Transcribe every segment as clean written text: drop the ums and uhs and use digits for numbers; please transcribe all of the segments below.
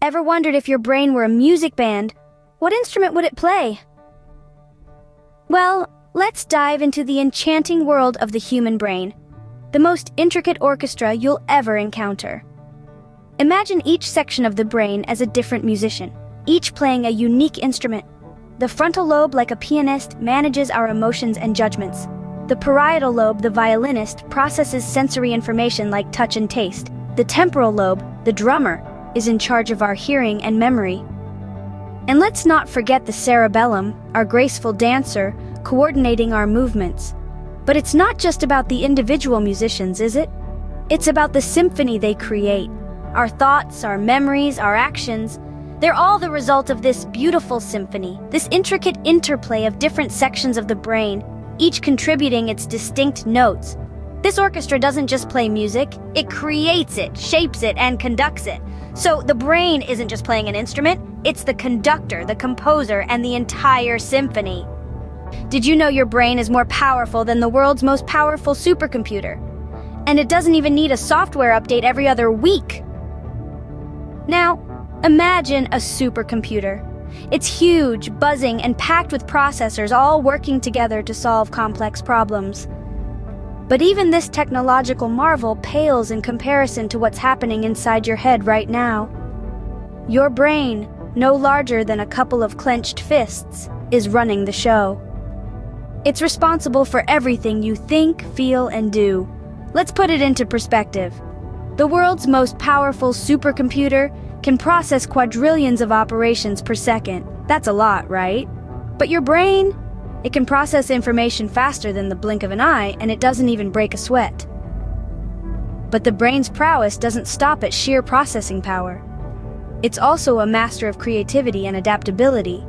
Ever wondered if your brain were a music band, what instrument would it play? Well, let's dive into the enchanting world of the human brain, the most intricate orchestra you'll ever encounter. Imagine each section of the brain as a different musician, each playing a unique instrument. The frontal lobe, like a pianist, manages our emotions and judgments. The parietal lobe, the violinist, processes sensory information like touch and taste. The temporal lobe, the drummer, is in charge of our hearing and memory. And let's not forget the cerebellum, our graceful dancer, coordinating our movements. But it's not just about the individual musicians, is it? It's about the symphony they create. Our thoughts, our memories, our actions, they're all the result of this beautiful symphony, this intricate interplay of different sections of the brain, each contributing its distinct notes. This orchestra doesn't just play music, it creates it, shapes it, and conducts it. So the brain isn't just playing an instrument, it's the conductor, the composer, and the entire symphony. Did you know your brain is more powerful than the world's most powerful supercomputer? And it doesn't even need a software update every other week. Now, imagine a supercomputer. It's huge, buzzing, and packed with processors all working together to solve complex problems. But even this technological marvel pales in comparison to what's happening inside your head right now. Your brain, no larger than a couple of clenched fists, is running the show. It's responsible for everything you think, feel, and do. Let's put it into perspective. The world's most powerful supercomputer can process quadrillions of operations per second. That's a lot, right? But your brain, it can process information faster than the blink of an eye, and it doesn't even break a sweat. But the brain's prowess doesn't stop at sheer processing power. It's also a master of creativity and adaptability.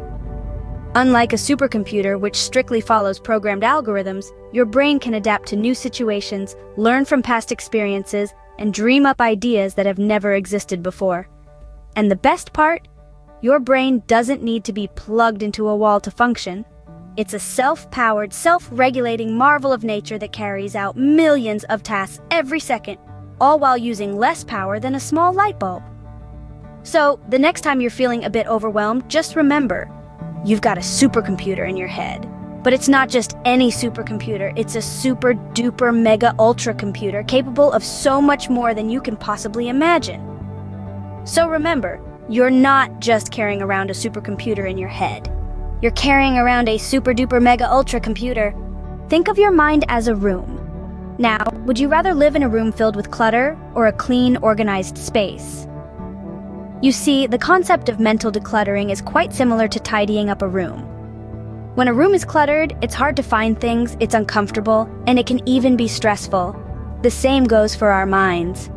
Unlike a supercomputer, which strictly follows programmed algorithms, your brain can adapt to new situations, learn from past experiences, and dream up ideas that have never existed before. And the best part? Your brain doesn't need to be plugged into a wall to function. It's a self-powered, self-regulating marvel of nature that carries out millions of tasks every second, all while using less power than a small light bulb. So, the next time you're feeling a bit overwhelmed, just remember, you've got a supercomputer in your head. But it's not just any supercomputer, it's a super-duper mega-ultra computer capable of so much more than you can possibly imagine. So remember, you're not just carrying around a supercomputer in your head. You're carrying around a super-duper mega-ultra computer. Think of your mind as a room. Now, would you rather live in a room filled with clutter or a clean, organized space? You see, the concept of mental decluttering is quite similar to tidying up a room. When a room is cluttered, it's hard to find things, it's uncomfortable, and it can even be stressful. The same goes for our minds.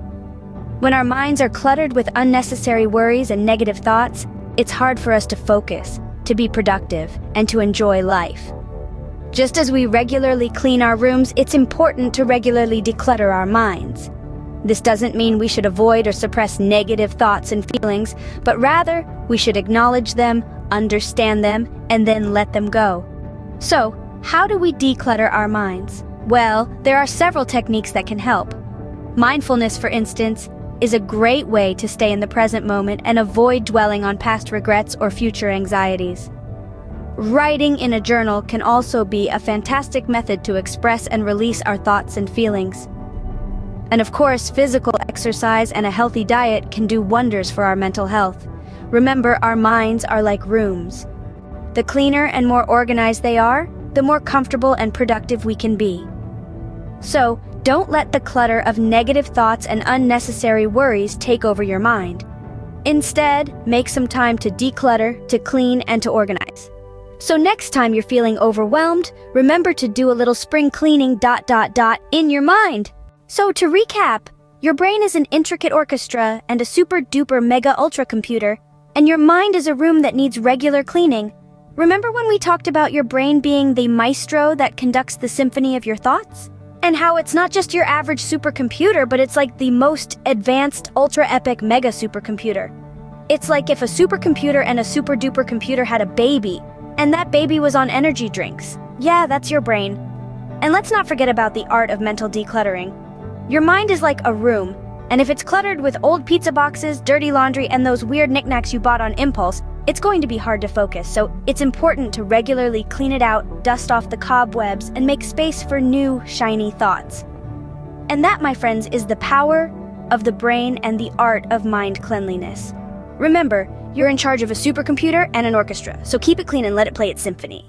When our minds are cluttered with unnecessary worries and negative thoughts, it's hard for us to focus, to be productive, and to enjoy life. Just as we regularly clean our rooms, it's important to regularly declutter our minds. This doesn't mean we should avoid or suppress negative thoughts and feelings, but rather, we should acknowledge them, understand them, and then let them go. So, how do we declutter our minds? Well, there are several techniques that can help. Mindfulness, for instance, is a great way to stay in the present moment and avoid dwelling on past regrets or future anxieties. Writing in a journal can also be a fantastic method to express and release our thoughts and feelings. And of course, physical exercise and a healthy diet can do wonders for our mental health. Remember, our minds are like rooms. The cleaner and more organized they are, the more comfortable and productive we can be. So, don't let the clutter of negative thoughts and unnecessary worries take over your mind. Instead, make some time to declutter, to clean, and to organize. So next time you're feeling overwhelmed, remember to do a little spring cleaning ... in your mind. So to recap, your brain is an intricate orchestra and a super-duper mega-ultra computer, and your mind is a room that needs regular cleaning. Remember when we talked about your brain being the maestro that conducts the symphony of your thoughts? And how it's not just your average supercomputer, but it's like the most advanced, ultra-epic mega supercomputer. It's like if a supercomputer and a super-duper computer had a baby, and that baby was on energy drinks. Yeah, that's your brain. And let's not forget about the art of mental decluttering. Your mind is like a room, And if it's cluttered with old pizza boxes, dirty laundry, and those weird knickknacks you bought on impulse, it's going to be hard to focus, so it's important to regularly clean it out, dust off the cobwebs, and make space for new, shiny thoughts. And that, my friends, is the power of the brain and the art of mind cleanliness. Remember, you're in charge of a supercomputer and an orchestra, so keep it clean and let it play its symphony.